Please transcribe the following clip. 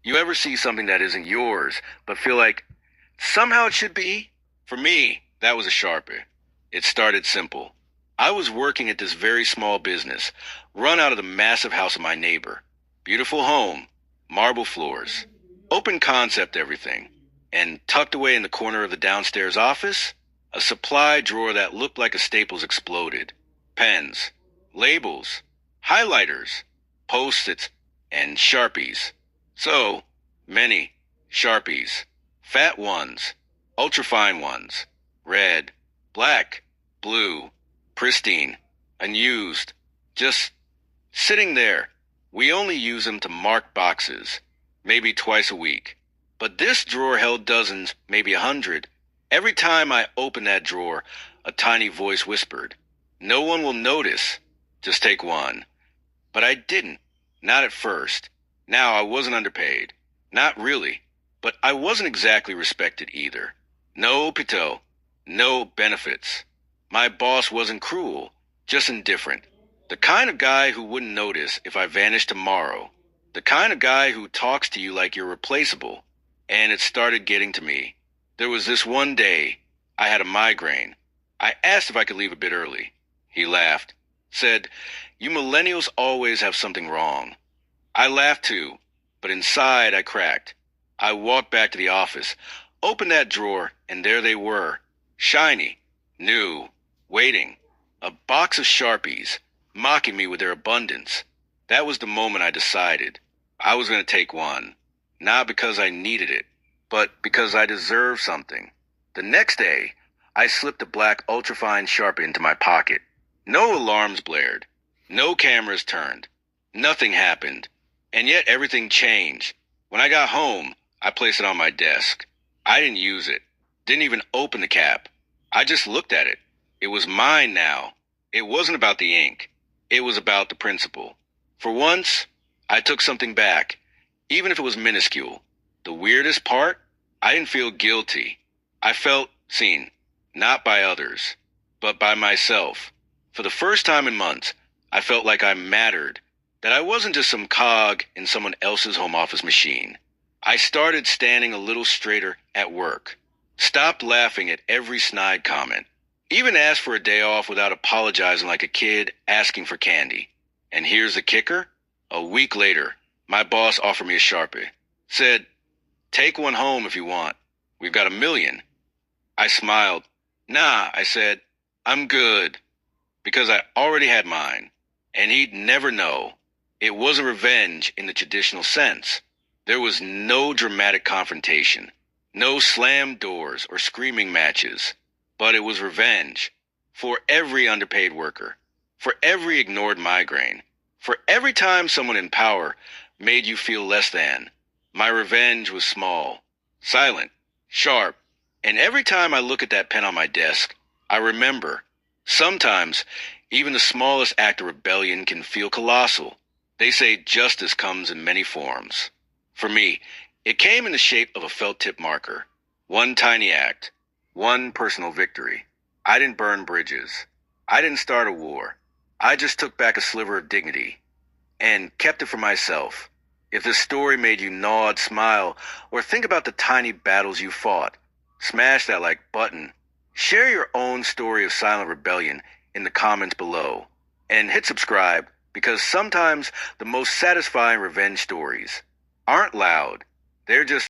You ever see something that isn't yours, but feel like somehow it should be? For me, that was a Sharpie. It started simple. I was working at this very small business, run out of the massive house of my neighbor. Beautiful home, marble floors, open concept everything. And tucked away in the corner of the downstairs office, a supply drawer that looked like a Staples exploded. Pens, labels, highlighters, Post-its, and Sharpies. So many Sharpies. Fat ones, ultrafine ones, red, black, blue, pristine, unused, just sitting there. We only use them to mark boxes, maybe twice a week. But this drawer held dozens, maybe 100. Every time I opened that drawer, a tiny voice whispered, "No one will notice. Just take one." But I didn't. Not at first. Now, I wasn't underpaid. Not really. But I wasn't exactly respected either. No pito. No benefits. My boss wasn't cruel, just indifferent. The kind of guy who wouldn't notice if I vanished tomorrow. The kind of guy who talks to you like you're replaceable. And it started getting to me. There was this one day, I had a migraine. I asked if I could leave a bit early. He laughed, said, "You millennials always have something wrong." I laughed too, but inside I cracked. I walked back to the office, opened that drawer, and there they were, shiny, new, waiting, a box of Sharpies, mocking me with their abundance. That was the moment I decided I was going to take one. Not because I needed it, but because I deserved something. The next day, I slipped a black ultrafine Sharpie into my pocket. No alarms blared. No cameras turned. Nothing happened. And yet everything changed. When I got home, I placed it on my desk. I didn't use it. Didn't even open the cap. I just looked at it. It was mine now. It wasn't about the ink. It was about the principle. For once, I took something back. Even if it was minuscule. The weirdest part? I didn't feel guilty. I felt seen. Not by others, but by myself. For the first time in months, I felt like I mattered. That I wasn't just some cog in someone else's home office machine. I started standing a little straighter at work. Stopped laughing at every snide comment. Even asked for a day off without apologizing like a kid asking for candy. And here's the kicker. A week later, my boss offered me a Sharpie. Said, "Take one home if you want. We've got 1,000,000. I smiled. "Nah," I said, "I'm good." Because I already had mine. And he'd never know. It wasn't revenge in the traditional sense. There was no dramatic confrontation. No slammed doors or screaming matches. But it was revenge. For every underpaid worker. For every ignored migraine. For every time someone in power made you feel less than. My revenge was small, silent, sharp, and every time I look at that pen on my desk, I remember, sometimes even the smallest act of rebellion can feel colossal. They say justice comes in many forms. For me, it came in the shape of a felt tip marker. One tiny act, one personal victory. I didn't burn bridges. I didn't start a war. I just took back a sliver of dignity and kept it for myself. If this story made you nod, smile, or think about the tiny battles you fought, smash that like button. Share your own story of silent rebellion in the comments below. And hit subscribe, because sometimes the most satisfying revenge stories aren't loud. They're just